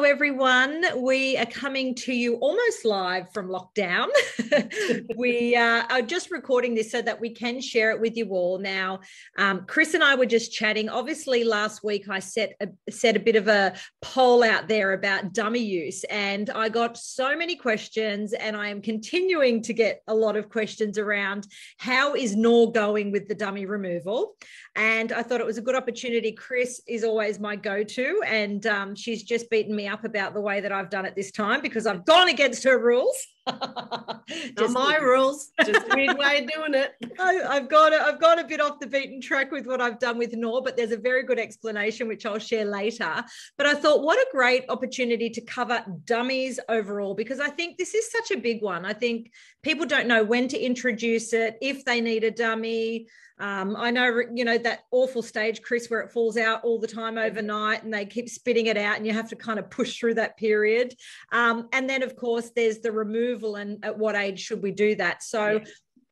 Hello, everyone. We are coming to you almost live from lockdown. We are just recording this so that we can share it with you all. Now, Chris and I were just chatting. Obviously, last week I set a bit of a poll out there about dummy use, and I got so many questions, and I am continuing to get a lot of questions around how is Nor going with the dummy removal. And I thought it was a good opportunity. Chris is always my go-to, and she's just beaten me up about the way that I've done it this time because I've gone against her rules. Just my rules, just a weird way of doing it. I've gone a bit off the beaten track with what I've done with Nor, but there's a very good explanation which I'll share later. But I thought, what a great opportunity to cover dummies overall, because I think this is such a big one. I think people don't know when to introduce it, if they need a dummy. I know, that awful stage, Chris, where it falls out all the time overnight and they keep spitting it out and you have to kind of push through that period. And then, of course, there's the removal and at what age should we do that. So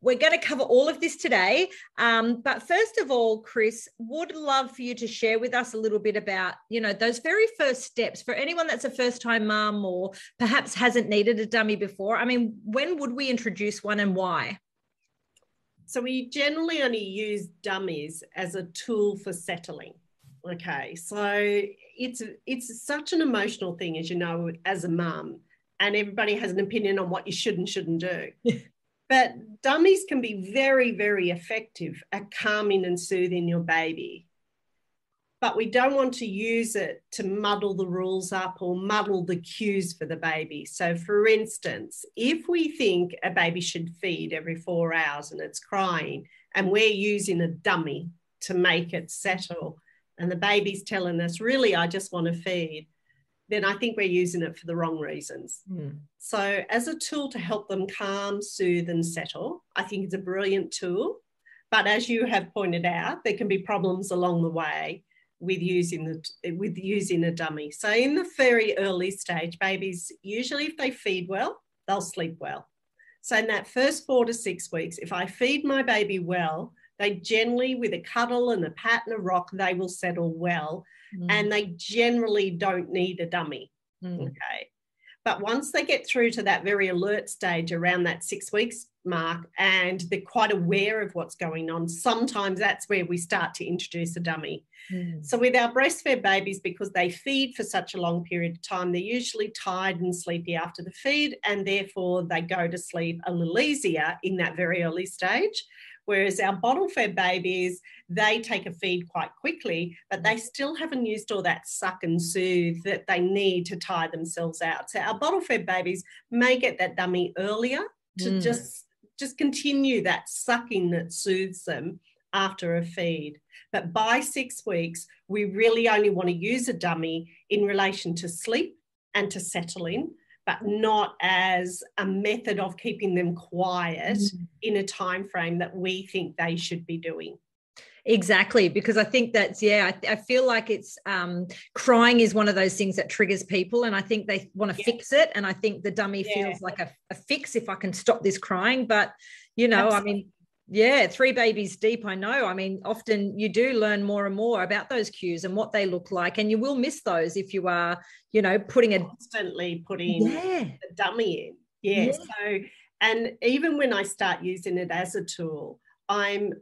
we're going to cover all of this today. But first of all, Chris, would love for you to share with us a little bit about, those very first steps for anyone that's a first-time mum or perhaps hasn't needed a dummy before. I mean, when would we introduce one and why? So we generally only use dummies as a tool for settling. Okay, so it's such an emotional thing, as you know, as a mum, and everybody has an opinion on what you should and shouldn't do. But dummies can be very, very effective at calming and soothing your baby. But we don't want to use it to muddle the rules up or muddle the cues for the baby. So, for instance, if we think a baby should feed every 4 hours and it's crying and we're using a dummy to make it settle and the baby's telling us, really, I just want to feed, then I think we're using it for the wrong reasons. So as a tool to help them calm, soothe and settle, I think it's a brilliant tool. But as you have pointed out, there can be problems along the way with using a dummy. So in the very early stage, babies, usually if they feed well, they'll sleep well. So in that first 4 to 6 weeks, if I feed my baby well, they generally, with a cuddle and a pat and a rock, they will settle well. And they generally don't need a dummy. Okay. But once they get through to that very alert stage around that 6 weeks mark and they're quite aware of what's going on, sometimes that's where we start to introduce a dummy. So with our breastfed babies, because they feed for such a long period of time, they're usually tired and sleepy after the feed, and therefore they go to sleep a little easier in that very early stage. Whereas our bottle-fed babies, they take a feed quite quickly, but they still haven't used all that suck and soothe that they need to tire themselves out. So our bottle-fed babies may get that dummy earlier to just continue that sucking that soothes them after a feed. But by 6 weeks, we really only want to use a dummy in relation to sleep and to settling, but not as a method of keeping them quiet in a time frame that we think they should be doing. Exactly, because I think that's, I feel like it's crying is one of those things that triggers people, and I think they want to fix it, and I think the dummy feels like a fix if I can stop this crying. But, Absolutely. I mean, 3 babies deep, I know. I mean, often you do learn more and more about those cues and what they look like, and you will miss those if you are, constantly putting the dummy in. So, and even when I start using it as a tool, I'm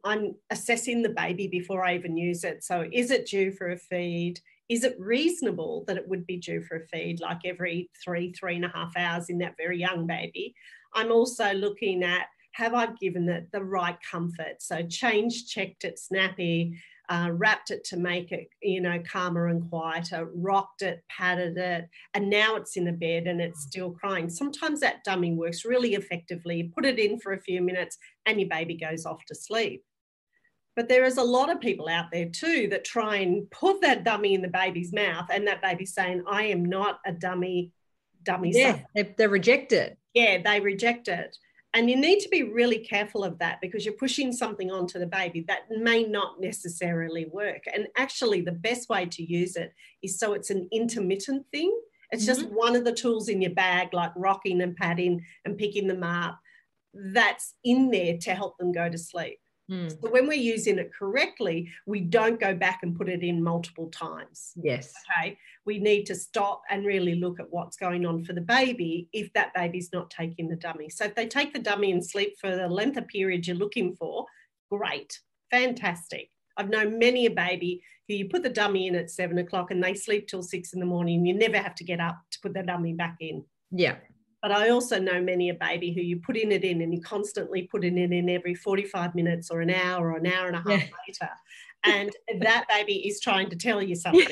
assessing the baby before I even use it. So is it due for a feed? Is it reasonable that it would be due for a feed, like every 3.5 hours in that very young baby? I'm also looking at, have I given it the right comfort? So checked it snappy, wrapped it to make it, calmer and quieter, rocked it, patted it, and now it's in a bed and it's still crying. Sometimes that dummy works really effectively. Put it in for a few minutes and your baby goes off to sleep. But there is a lot of people out there too that try and put that dummy in the baby's mouth and that baby's saying, I am not a dummy. Yeah, they reject it. Yeah, they reject it. And you need to be really careful of that because you're pushing something onto the baby that may not necessarily work. And actually the best way to use it is so it's an intermittent thing. It's just one of the tools in your bag, like rocking and patting and picking them up, that's in there to help them go to sleep. So when we're using it correctly, we don't go back and put it in multiple times. Yes. Okay. We need to stop and really look at what's going on for the baby if that baby's not taking the dummy. So if they take the dummy and sleep for the length of period you're looking for, great, fantastic. I've known many a baby who you put the dummy in at 7 o'clock and they sleep till 6 in the morning. You never have to get up to put the dummy back in. Yeah. But I also know many a baby who you putting it in and you constantly putting it in every 45 minutes or an hour and a half later. And that baby is trying to tell you something.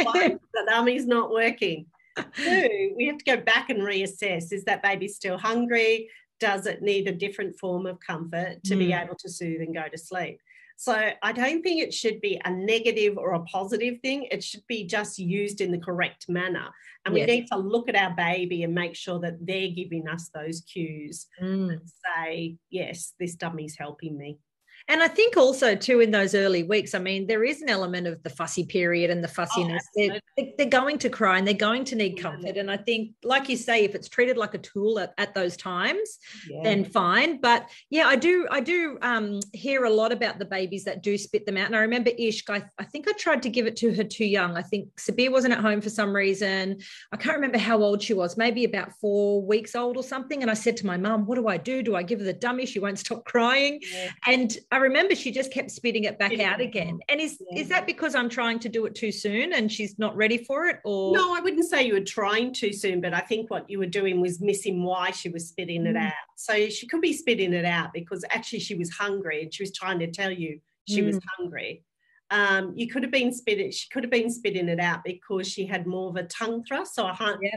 One, the dummy's not working. Two, we have to go back and reassess. Is that baby still hungry? Does it need a different form of comfort to be able to soothe and go to sleep? So I don't think it should be a negative or a positive thing. It should be just used in the correct manner. And we need to look at our baby and make sure that they're giving us those cues and say, yes, this dummy's helping me. And I think also too in those early weeks, I mean, there is an element of the fussy period and the fussiness. They're going to cry and they're going to need comfort. And I think, like you say, if it's treated like a tool at those times, then fine. But yeah, I do hear a lot about the babies that do spit them out. And I remember Ishk, I think I tried to give it to her too young. I think Sabir wasn't at home for some reason. I can't remember how old she was, maybe about 4 weeks old or something. And I said to my mum, what do I do? Do I give her the dummy? She won't stop crying. And I remember she just kept spitting it back out again. And is that because I'm trying to do it too soon and she's not ready for it? Or no, I wouldn't say you were trying too soon, but I think what you were doing was missing why she was spitting it out. So she could be spitting it out because actually she was hungry and she was trying to tell you she was hungry. She could have been spitting it out because she had more of a tongue thrust, so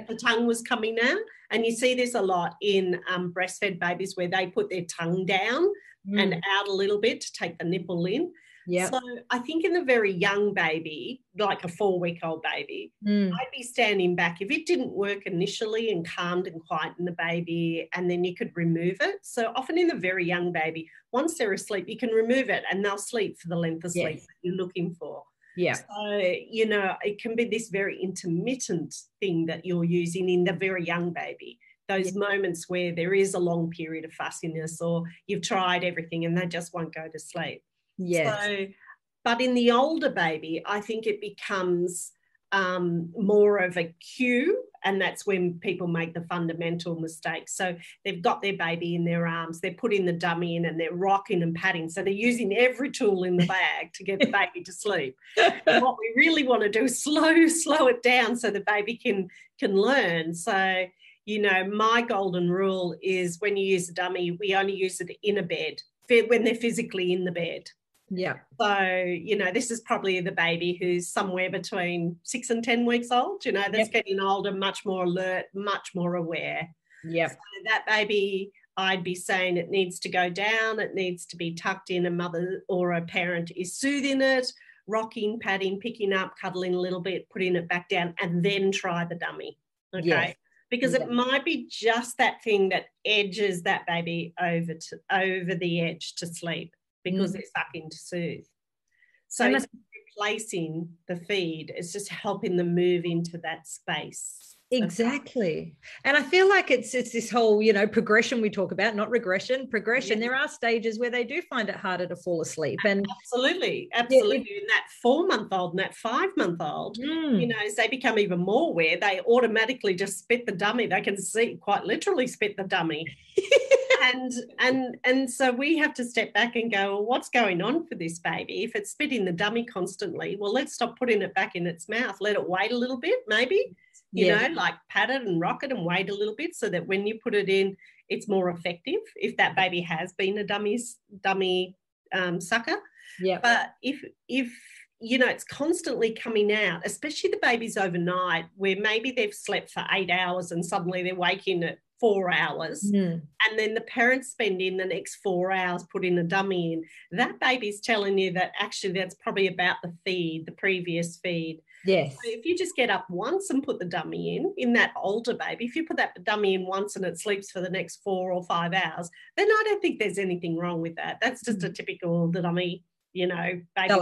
the tongue was coming out. And you see this a lot in breastfed babies where they put their tongue down and out a little bit to take the nipple in. So I think in the very young baby, like a 4-week-old baby, I'd be standing back. If it didn't work initially and calmed and quietened the baby, and then you could remove it. So often in the very young baby, once they're asleep, you can remove it and they'll sleep for the length of sleep that you're looking for. So, you know, it can be this very intermittent thing that you're using in the very young baby. Those moments where there is a long period of fussiness or you've tried everything and they just won't go to sleep. So, but in the older baby, I think it becomes more of a cue, and that's when people make the fundamental mistakes. So they've got their baby in their arms, they're putting the dummy in and they're rocking and patting. So they're using every tool in the bag to get the baby to sleep. And what we really want to do is slow it down so the baby can learn. So, you know, my golden rule is when you use a dummy, we only use it in a bed, when they're physically in the bed. So, you know, this is probably the baby who's somewhere between 6 and 10 weeks old, you know, that's getting older, much more alert, much more aware. So that baby, I'd be saying it needs to go down, it needs to be tucked in, a mother or a parent is soothing it, rocking, patting, picking up, cuddling a little bit, putting it back down, and then try the dummy, because it might be just that thing that edges that baby over the edge to sleep, because they're sucking to soothe. So it's replacing the feed. It's just helping them move into that space. Exactly. And I feel like it's this whole, you know, progression we talk about, not regression, progression. There are stages where they do find it harder to fall asleep. And absolutely. And that 4-month-old and that 5-month-old, you know, as they become even more aware, they automatically just spit the dummy. They can see, quite literally spit the dummy. And so we have to step back and go, well, what's going on for this baby? If it's spitting the dummy constantly, well, let's stop putting it back in its mouth. Let it wait a little bit, maybe, you know, like pat it and rock it and wait a little bit so that when you put it in, it's more effective if that baby has been a dummy sucker. But if you know, it's constantly coming out, especially the babies overnight where maybe they've slept for 8 hours and suddenly they're waking at 4 hours, and then the parents spend in the next 4 hours putting a dummy in, that baby's telling you that actually that's probably about the previous feed. So if you just get up once and put the dummy in that older baby, if you put that dummy in once and it sleeps for the next 4 or 5 hours, then I don't think there's anything wrong with that. That's just a typical dummy, you know, baby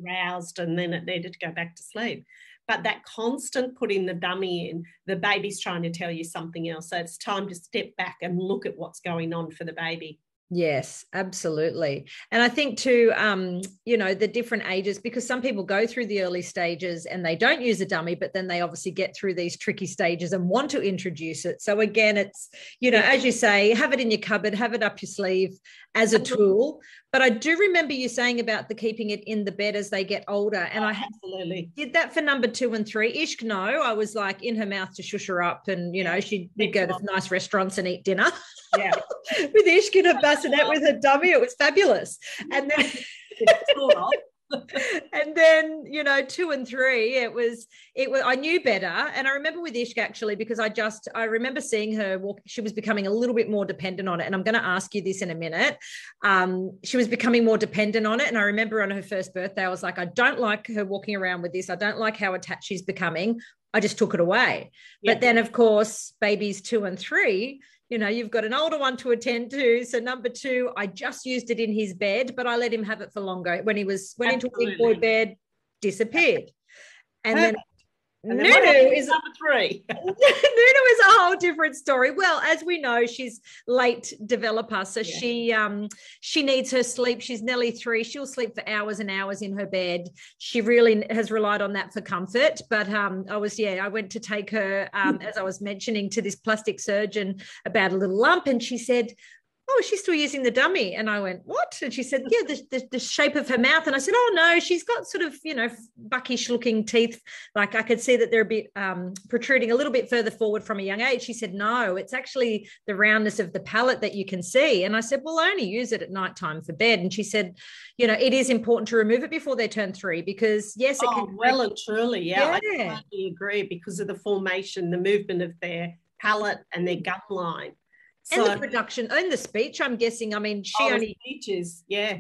aroused and then it needed to go back to sleep. But that constant putting the dummy in, the baby's trying to tell you something else. So it's time to step back and look at what's going on for the baby. Yes, absolutely. And I think too, the different ages, because some people go through the early stages and they don't use a dummy, but then they obviously get through these tricky stages and want to introduce it. So again, it's, as you say, have it in your cupboard, have it up your sleeve as a tool. But I do remember you saying about the keeping it in the bed as they get older. And I absolutely did that for number 2 and 3. Ishk, no, I was like in her mouth to shush her up. And, she'd go to nice restaurants and eat dinner. Yeah. With Ishk in a bassinet with her dummy. It was fabulous. And then and then 2 and 3 it was I knew better. And I remember with Ishk, actually, because I remember seeing her walk, she was becoming a little bit more dependent on it, and I'm going to ask you this in a minute. She was becoming more dependent on it, and I remember on her first birthday I was like, I don't like her walking around with this, I don't like how attached she's becoming. I just took it away. But then of course babies 2 and 3, you've got an older one to attend to. So number 2, I just used it in his bed, but I let him have it for longer. When he went into a big boy bed, disappeared. And then Nunu is number 3. Nunu is a whole different story. Well, as we know, she's late developer, so she needs her sleep. She's nearly 3. She'll sleep for hours and hours in her bed. She really has relied on that for comfort. But I went to take her, as I was mentioning, to this plastic surgeon about a little lump, and she said, oh, she's still using the dummy. And I went, what? And she said, yeah, the shape of her mouth. And I said, oh, no, she's got sort of, buckish looking teeth. Like I could see that they're a bit protruding a little bit further forward from a young age. She said, no, it's actually the roundness of the palate that you can see. And I said, well, I only use it at nighttime for bed. And she said, it is important to remove it before they turn 3 because, yes, it can. Well and truly, yeah. I totally agree because of the formation, the movement of their palate and their gum line. And the production and the speech, I'm guessing. I mean, she only speeches, yeah,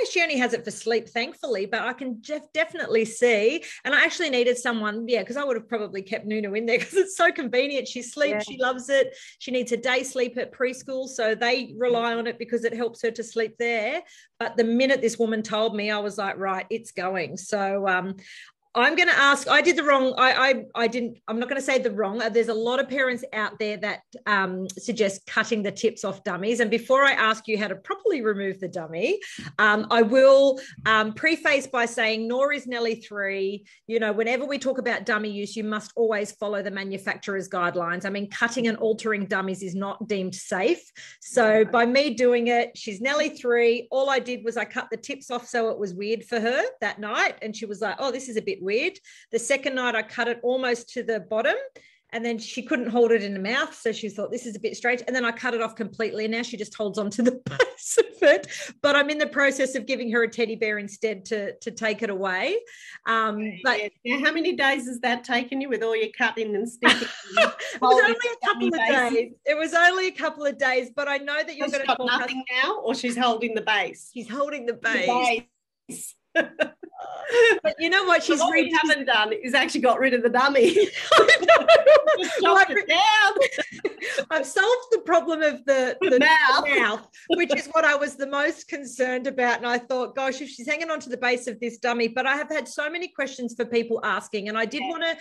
she only has it for sleep, thankfully. But I can definitely see, and I actually needed someone, because I would have probably kept Nunu in there because it's so convenient. She sleeps, she loves it. She needs a day sleep at preschool, so they rely on it because it helps her to sleep there. But the minute this woman told me, I was like, right, it's going. So I'm going to ask, I did the wrong, I'm not going to say the wrong. There's a lot of parents out there that suggest cutting the tips off dummies. And before I ask you how to properly remove the dummy, I will preface by saying Nor is nearly 3. Whenever we talk about dummy use, you must always follow the manufacturer's guidelines. I mean, cutting and altering dummies is not deemed safe. So by me doing it, she's nearly 3. All I did was I cut the tips off so it was weird for her that night. And she was like, oh, this is a bit weird. The second night I cut it almost to the bottom, and then she couldn't hold it in the mouth, so she thought this is a bit strange, and then I cut it off completely, and now she just holds on to the base of it. But I'm in the process of giving her a teddy bear instead to take it away. But now, how many days has that taken you with all your cutting and sticking? It was only a couple of days. It was only a couple of days, but I know that you're going to talk nothing now, or she's holding the base. She's holding the base. But you know what? What we haven't done is actually got rid of the dummy. Just chopped it down. I've solved the problem of the mouth, which is what I was the most concerned about. And I thought, gosh, if she's hanging on to the base of this dummy. But I have had so many questions for people asking, and I did want to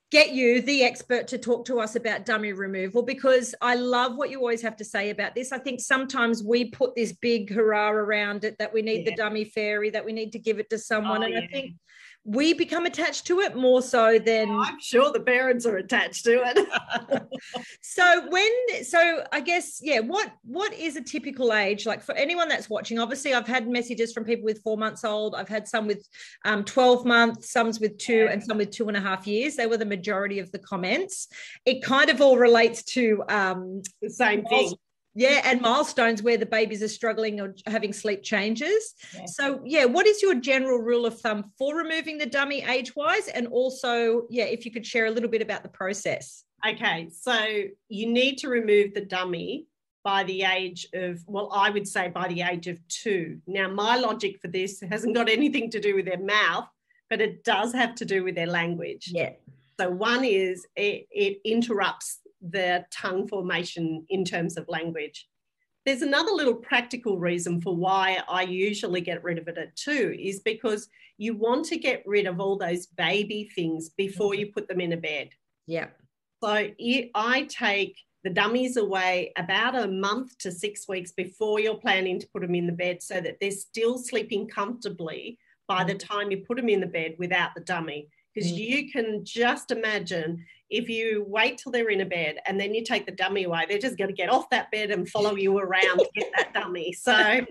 get you, the expert, to talk to us about dummy removal, because I love what you always have to say about this. I think sometimes we put this big hurrah around it that we need the dummy fairy, that we need to give it to someone. I think we become attached to it more so than... I'm sure the parents are attached to it. So I guess, what is a typical age? Like for anyone that's watching, obviously I've had messages from people with 4 months old. I've had some with 12 months, some with 2 and some with 2.5 years. They were the majority of the comments. It kind of all relates to the same thing. Yeah, and milestones where the babies are struggling or having sleep changes. Yeah. So, what is your general rule of thumb for removing the dummy age-wise? And also, if you could share a little bit about the process. Okay, so you need to remove the dummy by the age of, I would say by the age of 2. Now, my logic for this hasn't got anything to do with their mouth, but it does have to do with their language. Yeah. So one is it interrupts the tongue formation in terms of language. There's another little practical reason for why I usually get rid of it at 2 is because you want to get rid of all those baby things before you put them in a bed. Yeah. So I take the dummies away about a month to 6 weeks before you're planning to put them in the bed, so that they're still sleeping comfortably by the time you put them in the bed without the dummy. Because you can just imagine, if you wait till they're in a bed and then you take the dummy away, they're just going to get off that bed and follow you around to get that dummy. So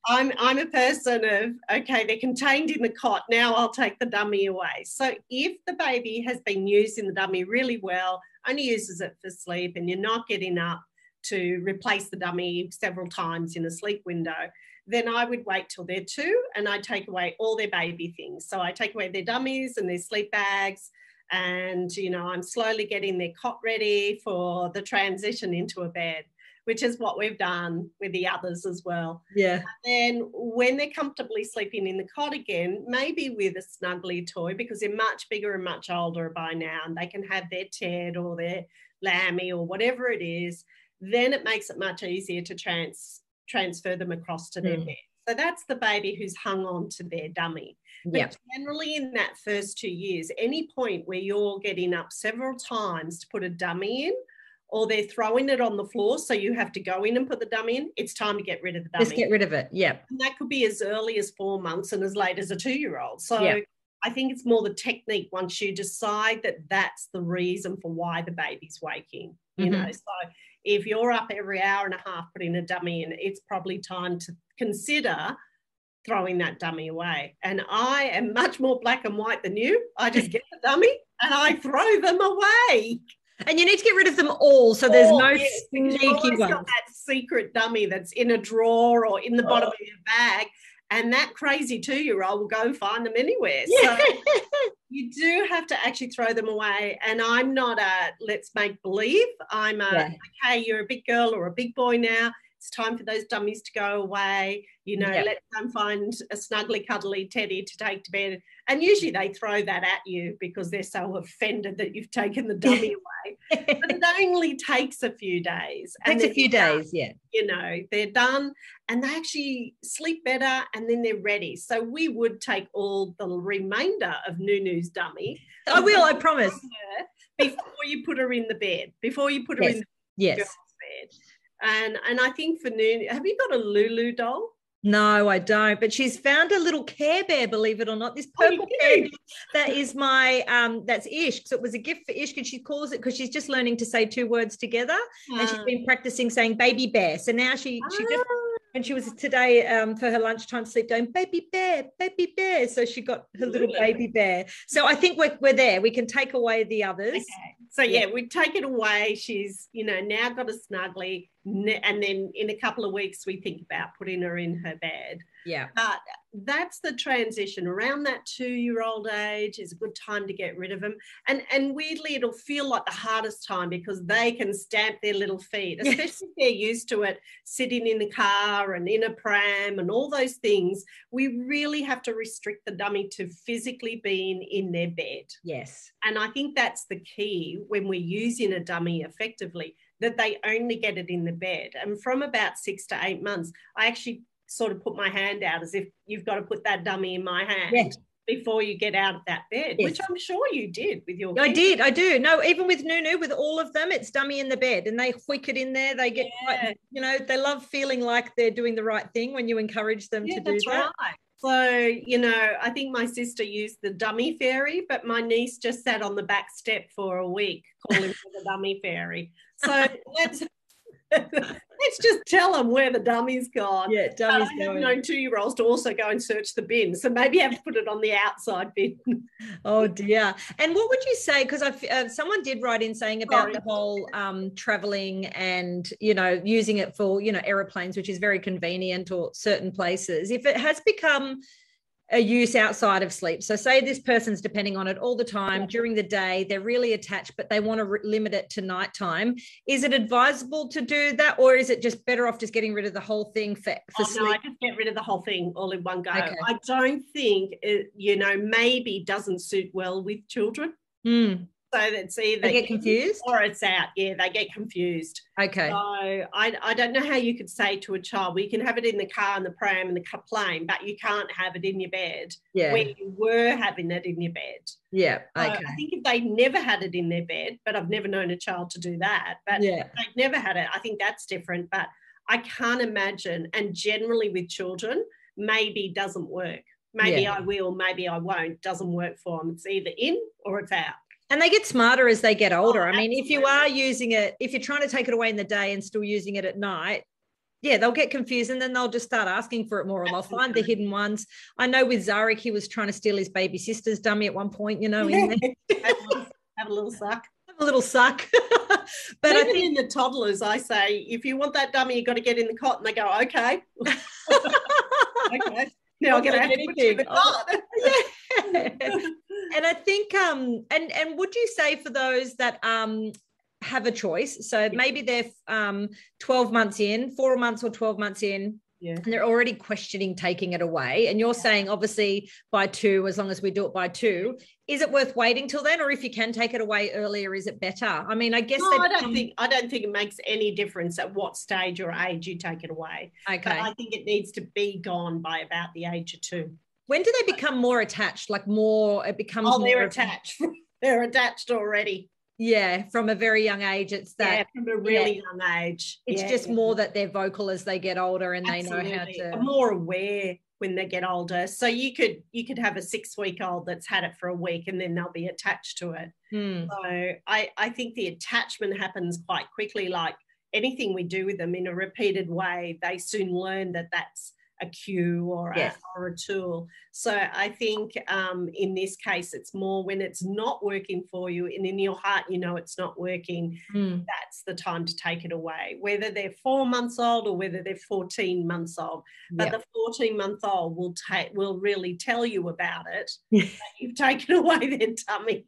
I'm a person of, okay, they're contained in the cot, now I'll take the dummy away. So if the baby has been using the dummy really well, only uses it for sleep, and you're not getting up to replace the dummy several times in a sleep window, then I would wait till they're 2 and I take away all their baby things. So I take away their dummies and their sleep bags, and, you know, I'm slowly getting their cot ready for the transition into a bed, which is what we've done with the others as well. Yeah. And then when they're comfortably sleeping in the cot again, maybe with a snuggly toy, because they're much bigger and much older by now, and they can have their Ted or their Lammy or whatever it is, then it makes it much easier to transfer them across to their bed. So that's the baby who's hung on to their dummy. But generally in that first 2 years, any point where you're getting up several times to put a dummy in, or they're throwing it on the floor, so you have to go in and put the dummy in, it's time to get rid of the dummy. Just get rid of it, yeah. And that could be as early as 4 months and as late as a 2-year-old. So I think it's more the technique once you decide that that's the reason for why the baby's waking, you know. So if you're up every hour and a half putting a dummy in, it's probably time to consider throwing that dummy away. And I am much more black and white than you. I just get the dummy and I throw them away. And you need to get rid of them all, so there's no sneaky ones. Got that secret dummy that's in a drawer or in the bottom of your bag, and that crazy 2-year-old will go and find them anywhere. So you do have to actually throw them away. And I'm not a let's make believe. I'm a, okay, you're a big girl or a big boy now. It's time for those dummies to go away. You know, let's go and find a snuggly, cuddly teddy to take to bed. And usually they throw that at you because they're so offended that you've taken the dummy away. But it only takes a few days. It takes a few days, You know, they're done and they actually sleep better, and then they're ready. So we would take all the remainder of Nunu's dummy. I will, I promise. Before you put her in the bed, before you put her in the girl's bed. And I think for Nunu, have you got a Lulu doll? No, I don't. But she's found a little Care Bear, believe it or not. This purple Care Bear, that is my, that's Ishk. So it was a gift for Ishk, and she calls it, because she's just learning to say 2 words together. And she's been practicing saying baby bear. So now she just, when she was today for her lunchtime sleep, going baby bear, baby bear. So she got her little baby bear. So I think we're there. We can take away the others. Okay. So we take it away. She's, you know, now got a snuggly, and then in a couple of weeks we think about putting her in her bed. Yeah. But that's the transition. Around that 2-year-old age is a good time to get rid of them. And weirdly, it'll feel like the hardest time because they can stamp their little feet, especially if they're used to it sitting in the car and in a pram and all those things. We really have to restrict the dummy to physically being in their bed. Yes. And I think that's the key when we're using a dummy effectively, that they only get it in the bed. And from about 6 to 8 months, I actually sort of put my hand out as if you've got to put that dummy in my hand before you get out of that bed, which I'm sure you did with your kids. I do. No, even with Nunu, with all of them, it's dummy in the bed, and they whick it in there. They get, you know, they love feeling like they're doing the right thing when you encourage them to do that. Right. So, you know, I think my sister used the dummy fairy, but my niece just sat on the back step for a week calling for the dummy fairy. So let's just tell them where the dummy's gone. Yeah, dummy's going. I've known 2-year-olds to also go and search the bin, so maybe have to put it on the outside bin. Oh dear. And what would you say, because someone did write in saying about the whole traveling and, you know, using it for, you know, aeroplanes, which is very convenient, or certain places, if it has become a use outside of sleep. So say this person's depending on it all the time during the day, they're really attached, but they want to limit it to nighttime. Is it advisable to do that, or is it just better off just getting rid of the whole thing for sleep? No, I just get rid of the whole thing all in one go. Okay. I don't think it, you know, maybe doesn't suit well with children. So it's either they get confused or it's out. Yeah, they get confused. Okay. So I don't know how you could say to a child, well, you can have it in the car and the pram and the plane, but you can't have it in your bed where you were having it in your bed. Yeah. Okay. So I think if they never had it in their bed, but I've never known a child to do that, but if they've never had it, I think that's different. But I can't imagine, and generally with children, maybe doesn't work. Maybe I will, maybe I won't. Doesn't work for them. It's either in or it's out. And they get smarter as they get older. I mean, if you are using it, if you're trying to take it away in the day and still using it at night, they'll get confused and then they'll just start asking for it more, or they'll find the hidden ones. I know with Zarek, he was trying to steal his baby sister's dummy at one point, in there. Have a little suck. Have a little suck. But even in the toddlers, I say, if you want that dummy, you've got to get in the cot. And they go, okay. Okay. Now I'm going to have to put you in the cot. And I think, and would you say for those that have a choice, so maybe they're 12 months in, 4 months or 12 months in, and they're already questioning taking it away, and you're saying obviously by 2, as long as we do it by 2, is it worth waiting till then, or if you can take it away earlier, is it better? I mean, I guess I don't think it makes any difference at what stage or age you take it away. Okay. But I think it needs to be gone by about the age of 2. When do they become more attached? Like more, it becomes they're attached. They're attached already. Yeah, from a very young age. It's that. Yeah, from a really young age. It's just more that they're vocal as they get older and Absolutely. They know how to. Are more aware when they get older. So you could have a 6-week-old that's had it for a week and then they'll be attached to it. So I think the attachment happens quite quickly. Like anything we do with them in a repeated way, they soon learn that that's a cue or a tool. So I think in this case, it's more when it's not working for you and in your heart, you know it's not working, that's the time to take it away, whether they're 4 months old or whether they're 14 months old. But the 14-month-old will really tell you about it. That you've taken away their tummy.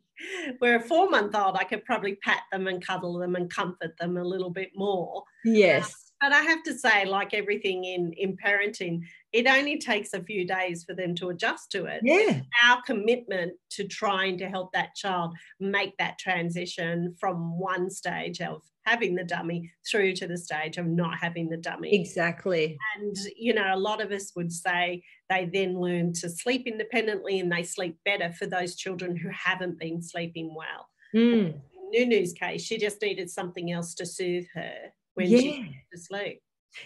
Where a 4-month-old, I could probably pat them and cuddle them and comfort them a little bit more. Yes. But I have to say, like everything in parenting, it only takes a few days for them to adjust to it. Yeah. Our commitment to trying to help that child make that transition from one stage of having the dummy through to the stage of not having the dummy. Exactly. And, a lot of us would say they then learn to sleep independently and they sleep better for those children who haven't been sleeping well. In Nunu's case, she just needed something else to soothe her when she went to sleep.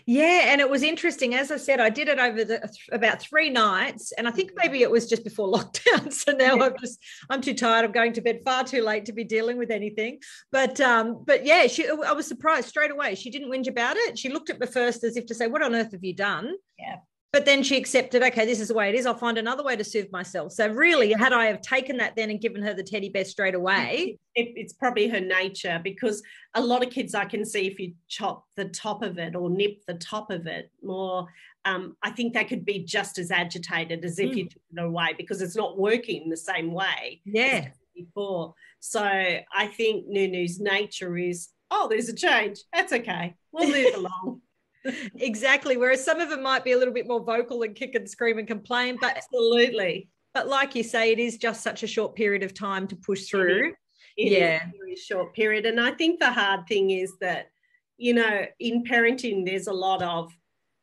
Yeah, and it was interesting. As I said, I did it over about 3 nights, and I think maybe it was just before lockdown. So now I'm too tired of going to bed far too late to be dealing with anything. But yeah, I was surprised straight away. She didn't whinge about it. She looked at me first as if to say, "What on earth have you done?" Yeah. But then she accepted, okay, this is the way it is. I'll find another way to soothe myself. So really, had I have taken that then and given her the teddy bear straight away. It's probably her nature, because a lot of kids I can see if you chop the top of it or nip the top of it more, I think they could be just as agitated as if you took it away because it's not working the same way as before. So I think Nunu's nature is, there's a change. That's okay. We'll move along. Exactly. Whereas some of them might be a little bit more vocal and kick and scream and complain. But absolutely. But like you say, it is just such a short period of time to push through. It is a very short period. And I think the hard thing is that, in parenting, there's a lot of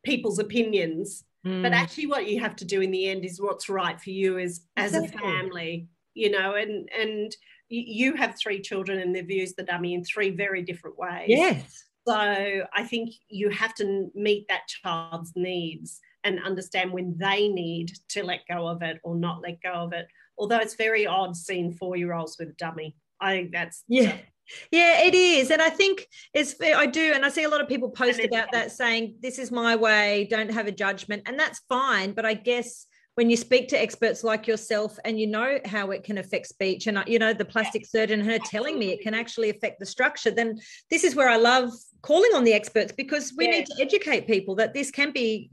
people's opinions. But actually what you have to do in the end is what's right for you as a family, and you have 3 children and they've used the dummy in 3 very different ways. Yes. So I think you have to meet that child's needs and understand when they need to let go of it or not let go of it. Although it's very odd seeing 4-year-olds with a dummy. I think that's... Yeah, it is. And I think I do. And I see a lot of people post about that saying, this is my way, don't have a judgment. And that's fine. But I guess when you speak to experts like yourself and you know how it can affect speech and, the plastic surgeon, her telling me it can actually affect the structure, then this is where I love calling on the experts, because we need to educate people that this can be,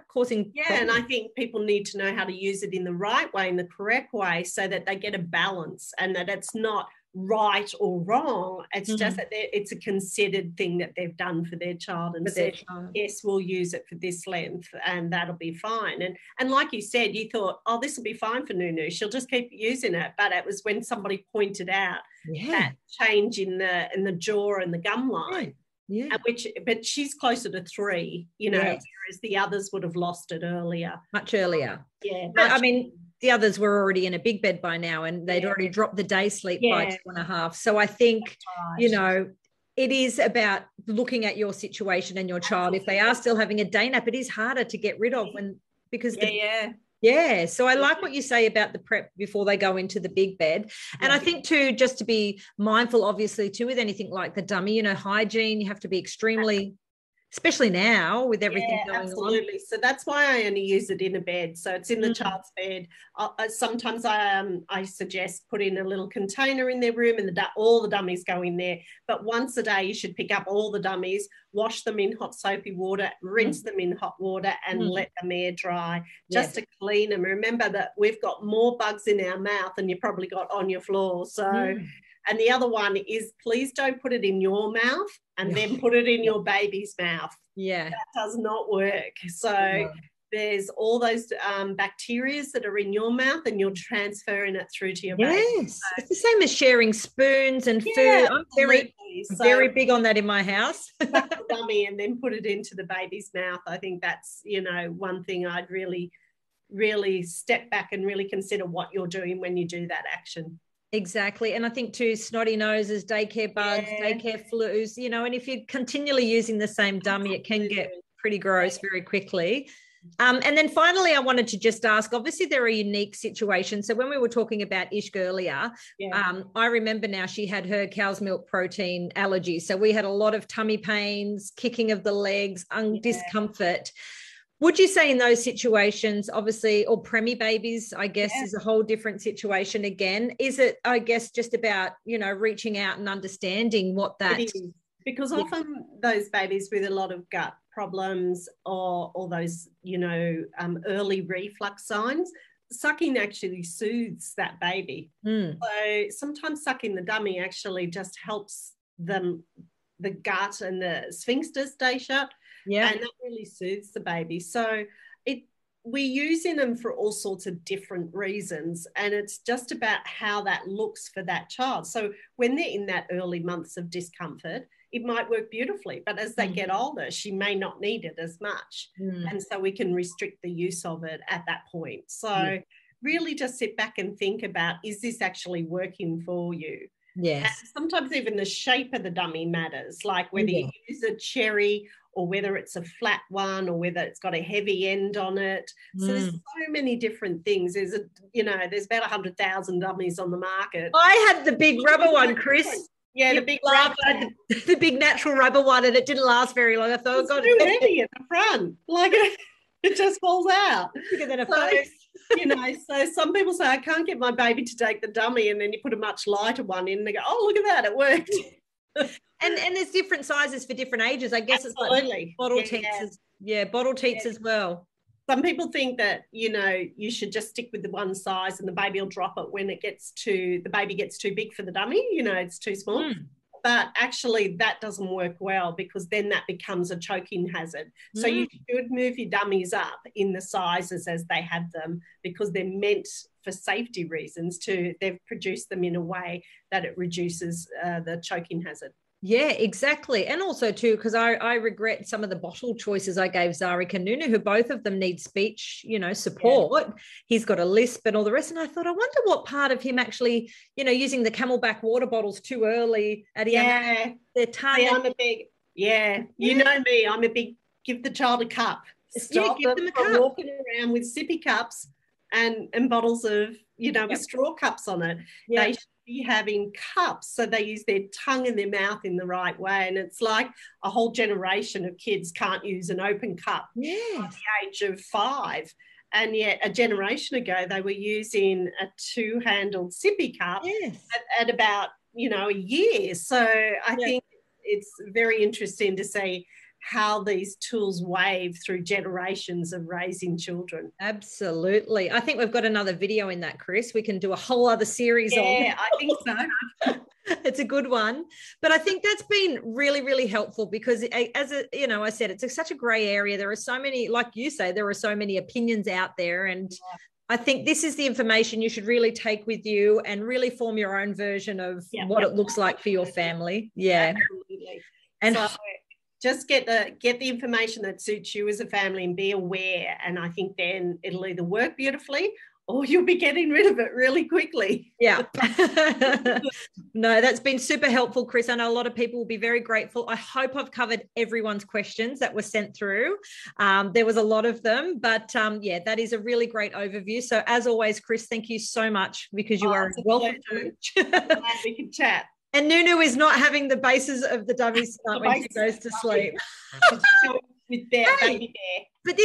causing problems. And I think people need to know how to use it in the right way, in the correct way, so that they get a balance and that it's not right or wrong. It's just that it's a considered thing that they've done for their child and said, yes, we'll use it for this length and that'll be fine. And like you said, you thought, oh, this will be fine for Nunu. She'll just keep using it. But it was when somebody pointed out that change in the jaw and the gum line. Yeah. But she's closer to 3, whereas the others would have lost it earlier. Much earlier. Yeah. I mean, the others were already in a big bed by now and they'd already dropped the day sleep by 2.5. So I think, it is about looking at your situation and your child. If they are still having a day nap, it is harder to get rid of so I like what you say about the prep before they go into the big bed. And I think too, just to be mindful, obviously too, with anything like the dummy, hygiene, you have to be extremely, especially now with everything going absolutely. So that's why I only use it in a bed. So it's in the child's bed. Sometimes I suggest put in a little container in their room and all the dummies go in there. But once a day you should pick up all the dummies, wash them in hot soapy water, rinse them in hot water and let them air dry just to clean them. Remember that we've got more bugs in our mouth than you probably got on your floor. So and the other one is, please don't put it in your mouth and then put it in your baby's mouth. Yeah. That does not work. So there's all those bacteria that are in your mouth and you're transferring it through to your baby. Yes. So, it's the same as sharing spoons and food. I'm very big on that in my house. Suck the dummy and then put it into the baby's mouth. I think that's, one thing I'd really, really step back and really consider what you're doing when you do that action. Exactly. And I think too, snotty noses, daycare bugs, daycare flus, and if you're continually using the same dummy, it can get pretty gross very quickly. And then finally, I wanted to just ask, obviously there are unique situations. So when we were talking about Ishq earlier, I remember now she had her cow's milk protein allergy. So we had a lot of tummy pains, kicking of the legs, discomfort. Would you say in those situations, obviously, or Premie babies, I guess, is a whole different situation again? Is it, I guess, just about, reaching out and understanding what that is? Because often those babies with a lot of gut problems or those, early reflux signs, sucking actually soothes that baby. So sometimes sucking the dummy actually just helps them, the gut and the sphincter stay shut. Yeah. And that really soothes the baby. So we're using them for all sorts of different reasons. And it's just about how that looks for that child. So when they're in that early months of discomfort, it might work beautifully. But as they get older, she may not need it as much. And so we can restrict the use of it at that point. So really just sit back and think about, is this actually working for you? Yes. And sometimes even the shape of the dummy matters, like whether you use a cherry or whether it's a flat one or whether it's got a heavy end on it. So there's so many different things. There's about 100,000 dummies on the market. I had the big rubber one, Chris. Yeah, the big rubber. The big natural rubber one, and it didn't last very long. I thought, it's too heavy at the front. Like it just falls out. Bigger than a face. So some people say, I can't get my baby to take the dummy, and then you put a much lighter one in and they go, oh, look at that, it worked. And there's different sizes for different ages. I guess absolutely. It's like bottle teats. Bottle teats as well. Some people think that, you should just stick with the one size and the baby will drop it when the baby gets too big for the dummy, it's too small. But actually that doesn't work well because then that becomes a choking hazard. So you should move your dummies up in the sizes as they have them because they're meant for safety reasons they've produced them in a way that it reduces the choking hazard. Yeah, exactly. And also too, because I regret some of the bottle choices I gave Zarek and Nunu, who both of them need speech, support. Yeah. He's got a lisp and all the rest. And I thought, I wonder what part of him actually, using the Camelback water bottles too early at their tongue. See, I'm a big, you know me, I'm a big, give the child a cup. Stop give them a cup. Walking around with sippy cups and bottles of, with straw cups on it. Yeah. They should be having cups so they use their tongue and their mouth in the right way. And it's like a whole generation of kids can't use an open cup by the age of 5. And yet a generation ago, they were using a 2-handled sippy cup at about, a year. So I think it's very interesting to see how these tools wave through generations of raising children. Absolutely. I think we've got another video in that, Chris. We can do a whole other series on. Yeah, I think so. It's a good one. But I think that's been really, really helpful because I said, it's such a gray area. There are so many, like you say, there are so many opinions out there. And I think this is the information you should really take with you and really form your own version of what it looks like for your family. Yeah. Absolutely. And so just get the information that suits you as a family and be aware. And I think then it'll either work beautifully or you'll be getting rid of it really quickly. Yeah. No, that's been super helpful, Chris. I know a lot of people will be very grateful. I hope I've covered everyone's questions that were sent through. There was a lot of them, but that is a really great overview. So as always, Chris, thank you so much because you are welcome. Glad we can chat. And Nunu is not having the bases of the dummies when she goes to sleep. With baby bear. But this